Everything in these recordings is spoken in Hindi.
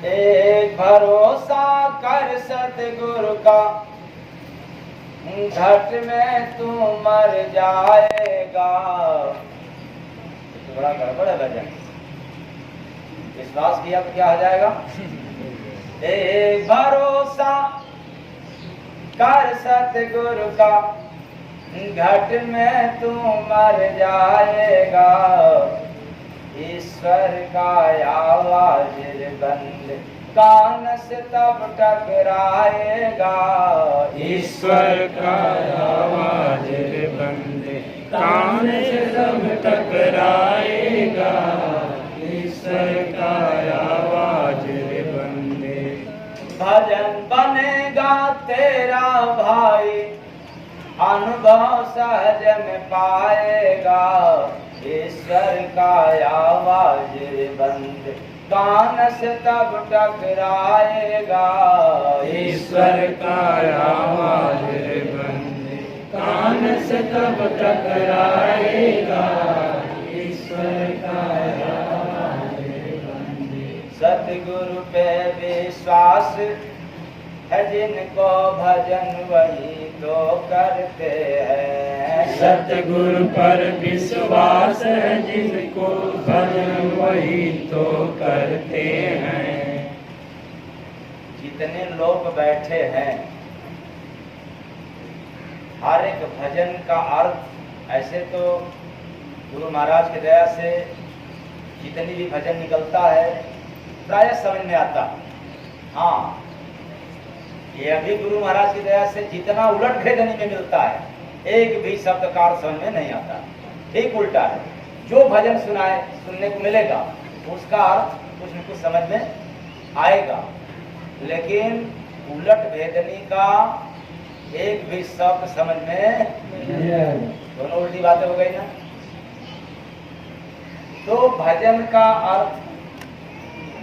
एक भरोसा कर सतगुरु का, घट में तू मर जाएगा। तो बड़ा गड़बड़ है भजन, विश्वास किया तो क्या हो जाएगा? एक भरोसा कर सतगुरु का, घट में तू मर जाएगा। ईश्वर का आवाज बंद कान से तब टकराएगा। ईश्वर का आवाज बंद कान से तब टकराएगा। ईश्वर का आवाज बंद। भजन बनेगा तेरा भाई, अनुभव सहज में पाएगा। ईश्वर का आवाज बंद कान से तब टकराएगा। ईश्वर का आवाज बंद कान से तब टकराएगा। ईश्वर का आवाज बंद। सतगुरु पे विश्वास है जिनको, भजन वही तो करते हैं। सतगुरु पर विश्वास है जिनको, भजन वही तो करते हैं। जितने लोग बैठे हैं, हर एक भजन का अर्थ, ऐसे तो गुरु महाराज की दया से जितनी भी भजन निकलता है प्राय समझ में आता। हाँ, ये अभी गुरु महाराज की दया से जितना उलट भेदनी में मिलता है, एक भी शब्द का अर्थ समझ में नहीं आता। ठीक उल्टा है, जो भजन सुनने को मिलेगा उसका अर्थ कुछ न कुछ समझ में आएगा, लेकिन उलट भेदनी का एक भी शब्द समझ में, दोनों उल्टी बातें हो गई ना। तो भजन का अर्थ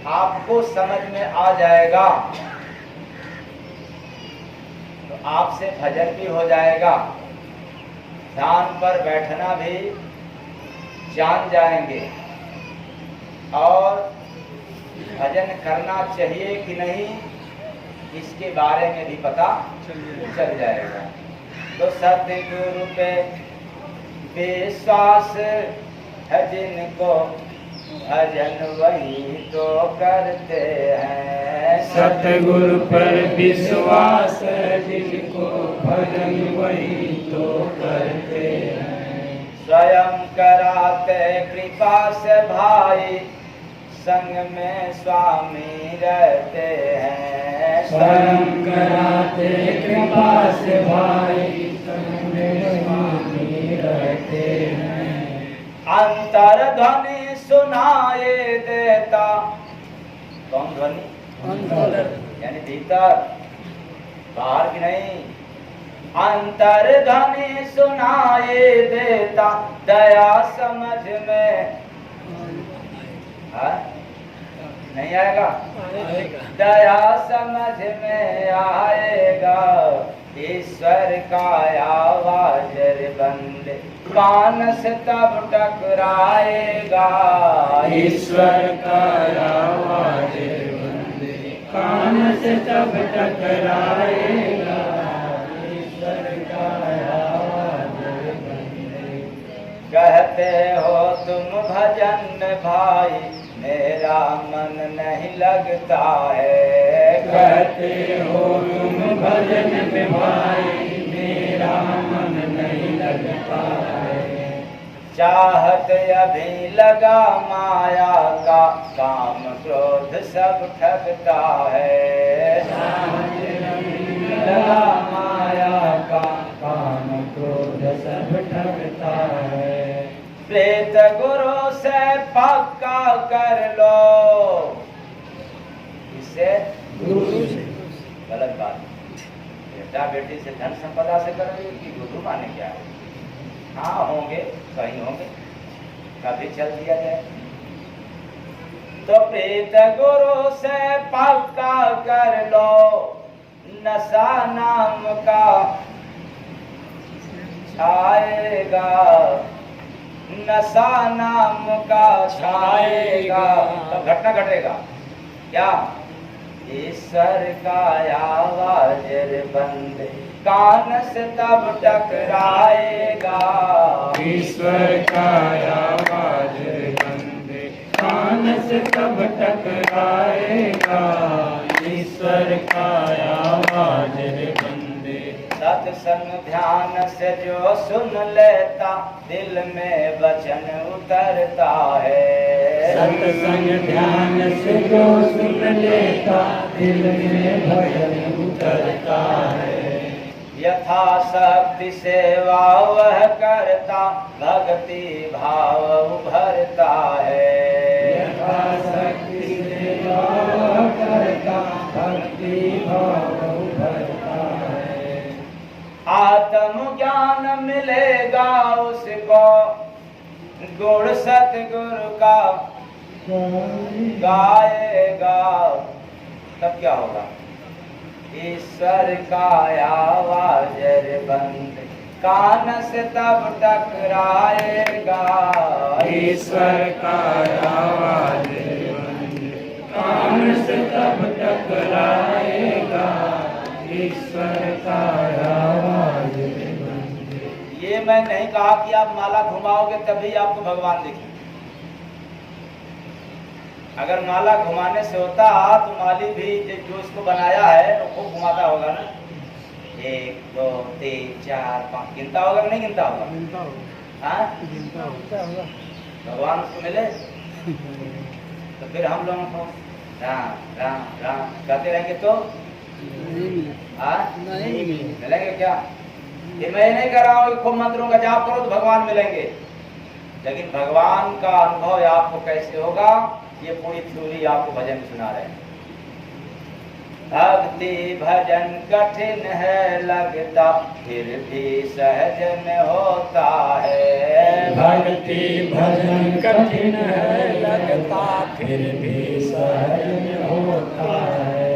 आपको समझ में आ जाएगा तो आपसे भजन भी हो जाएगा, ध्यान पर बैठना भी जान जाएंगे, और भजन करना चाहिए कि नहीं इसके बारे में भी पता चल जाएगा। तो सतगुरु पे विश्वास है जिनको, भजन वही तो करते हैं। सतगुरु पर विश्वास है जिनको, भजन वही तो करते हैं। स्वयं कराते कृपा से भाई, संग में स्वामी रहते हैं। स्वयं कराते कृपा से भाई, संग में स्वामी रहते हैं। अंतर ध्वनि सुनाए देता, कौन ध्वनि? यानी भीतर, बाहर की नहीं। अंतर ध्वनि सुनाए देता, दया समझ में नहीं आएगा? दया समझ में आएगा। ईश्वर का आवाज बंद कान से तब टकराएगा। ईश्वर का आवाज बंद कान से तब टकराएगा। ईश्वर का आवाज बंद। कहते हो तुम भजन भाई, मेरा मन नहीं लगता है। कहते हो तुम भजन में भाई, मेरा मन नहीं लगता है। चाहत अभी लगा माया का, काम क्रोध सब ठगता है। चाहत अभी लगा माया का, काम क्रोध सब ठगता है। प्रेत गुरु से पक्का कर लो, इससे गुरु से गलत बात। बेटा बेटी से धन संपदा से करोगे कि गुरु माने क्या है? हाँ होंगे, कहीं होंगे, कभी चल दिया जाए। तो प्रेत गुरु से पक्का कर लो, नशा नाम का छाएगा। नशा नाम का छाएगा, तब घटना घटेगा क्या? ईश्वर का आवाज रे बंदे कान से तब टकराएगा। ईश्वर का आवाज रे बंदे कान से तब टकराएगा। ईश्वर का आवाज रे बंदे सत्संग ध्यान से जो सुन लेता दिल में वचन उतरता है। सत्संग ध्यान से जो सुन लेता दिल में भजन उतरता है। यथाशक्ति सेवा वह करता भक्ति भाव उभरता है। यथाशक्ति सेवा वह करता भक्ति भाव उभरता है। आत्म ज्ञान मिलेगा उसको गुण सतगुरु का गाएगा। तब क्या होगा? ईश्वर का आवाज रे बंदे कान से तब टकराएगा। ईश्वर का आवाज रे बंदे कान से तब टकराएगा। ईश्वर का आवाज रे बंदे। ये मैं नहीं कहा कि आप माला घुमाओगे तभी आपको भगवान दिखेंगे। अगर माला घुमाने से होता तो माली भी जो इसको बनाया है वो खूब घुमाता होगा ना। 1 2 3 4 5 गिनता होगा कि नहीं गिनता होगा? हाँ, भगवान उसको मिले तो फिर हम लोगों को राम राम राम कहते रहेंगे तो नहीं मिलेंगे क्या? ये मैं नहीं कह रहा हूँ कि खूब मंत्रों का जाप करो तो भगवान मिलेंगे, लेकिन भगवान का अनुभव आपको कैसे होगा ये पूरी थ्योरी आपको भजन में सुना रहे हैं। भक्ति भजन कठिन है लगता फिर भी सहज में होता है। भक्ति भजन कठिन है लगता फिर भी सहज में होता है।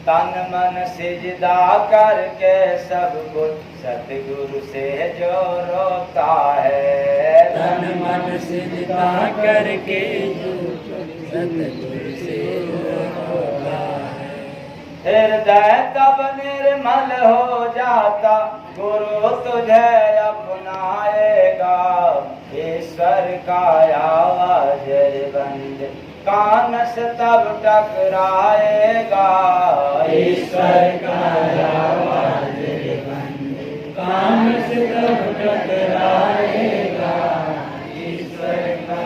तन मन सिजदा करके सब कुछ सतगुरु से जो रोता है। तन मन सिजदा करके जो सतगुरु से रोता है। हृदय तब निर्मल हो जाता गुरु तुझे अपनाएगा। ईश्वर का आवाज रे बंदे कान से तब टकराएगा। ईश्वर का आवाज रे बंदे कान से तब टकराएगा। ईश्वर का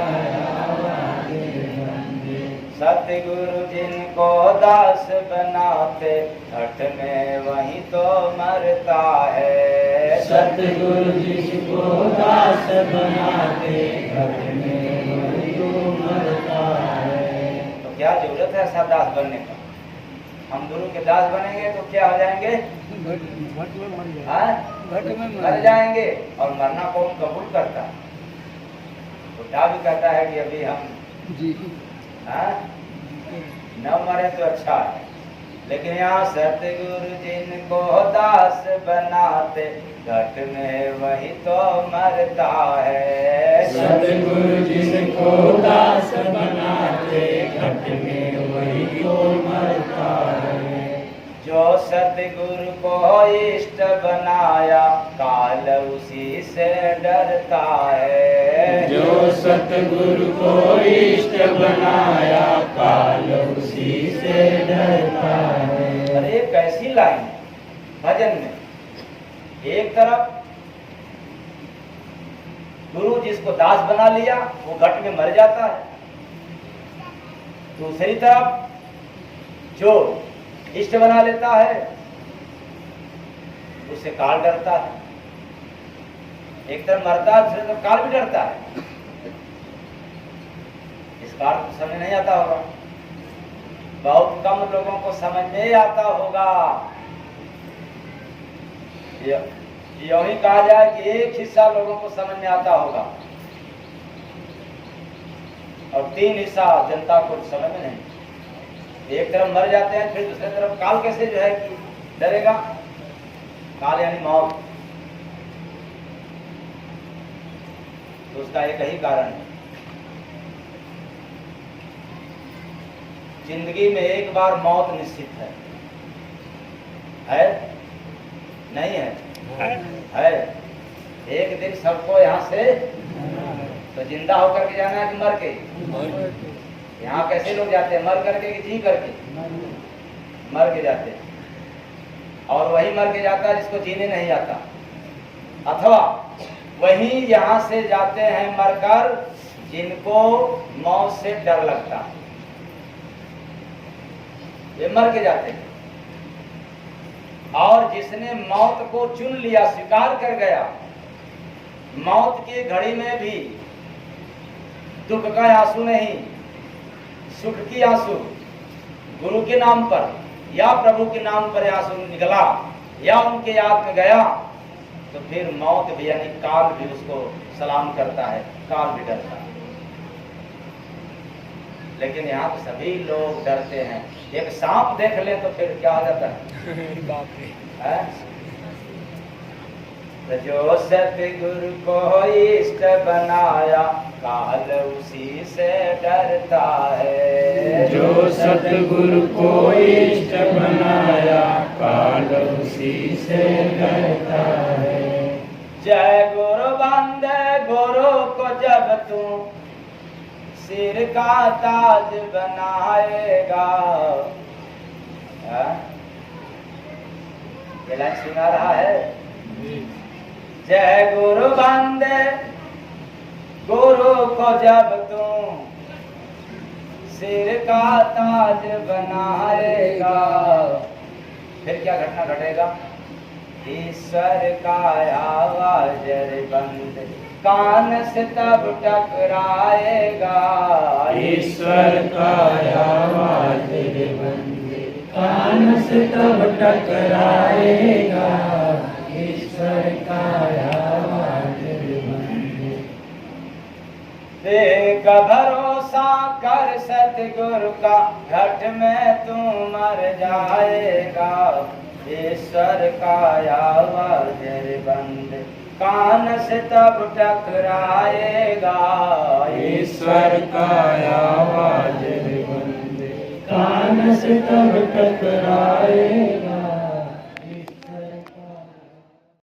आवाज रे बंदे। सतगुरु जिनको दास बनाते घट में वही तो मरता है। सतगुरु जिसको दास बनाते घट में वही तो मरता है। तो क्या जरूरत है ऐसा दास बनने का? हम गुरु के दास बनेंगे तो क्या हो जाएंगे? मर जाएंगे। और मरना कौन कबूल करता? बुढ़ा भी कहता है कि अभी हम न मरे तो अच्छा है, लेकिन यहाँ सतगुरु जिनको दास बनाते घट में वही तो मरता है। सतगुरु जिनको दास बनाते घट में वही तो मरता है। जो सतगुरु को इष्ट बनाया काल उसी से डरता है। जो सतगुरु को इष्ट बनाया काल उसी से डरता है। अरे एक कैसी लाइन है भजन में। एक तरफ गुरु जिसको दास बना लिया वो घट में मर जाता है, दूसरी तरफ जो इष्ट बना लेता है उससे काल डरता है। एक तरफ मरता है दूसरी तरफ काल भी डरता है। इस काल को समझ नहीं आता होगा, बहुत कम लोगों को समझ नहीं आता होगा। यही कहा जाए कि एक हिस्सा लोगों को समझ में आता होगा और 3 हिस्सा जनता को समझ में नहीं। एक तरफ मर जाते हैं फिर दूसरी तरफ काल कैसे जो है कि डरेगा? काल यानी मौत। तो उसका एक ही कारण है। जिंदगी में एक बार मौत निश्चित है नहीं है? है। एक दिन सबको यहाँ से तो जिंदा होकर के जाना है कि मर के? यहाँ कैसे लोग जाते हैं, मर करके कि जी करके? मर के जाते हैं। और वही मर के जाता है जिसको जीने नहीं आता, अथवा वही यहाँ से जाते हैं मरकर जिनको मौत से डर लगता है, ये मर के जाते हैं। और जिसने मौत को चुन लिया, स्वीकार कर गया, मौत की घड़ी में भी दुख का आंसू नहीं, सुख की आंसू, गुरु के नाम पर या प्रभु के नाम पर आंसू निकला या उनके याद में गया, तो फिर मौत भी यानी काल भी उसको सलाम करता है, काल भी डरता है। लेकिन यहाँ तो सभी लोग डरते हैं। एक सांप देख ले तो फिर क्या हो जाता है? तो जो सतगुरु को इष्ट बनाया, काल उसी से डरता है। जो सतगुरु को इष्ट बनाया, काल उसी से डरता है। जय गुरु वंदे गुरु को जब तू सिर का ताज बनाएगा। ये लाइन सुना रहा है? जय गुरु वंदे गुरु को जब तू सिर का ताज बनाएगा, फिर क्या घटना घटेगा? ईश्वर का आवाज बंद कान से तब टकराएगा। ईश्वर का आवाज बंद कान से तब टकराएगा। ईश्वर का आवाज बंद। देख भरोसा कर सतगुरु का, घट में तू मर जाएगा। ईश्वर का आवाज बंद कान से तब टकराएगा। ईश्वर का आवाज बंद कान से तब टकराएगा।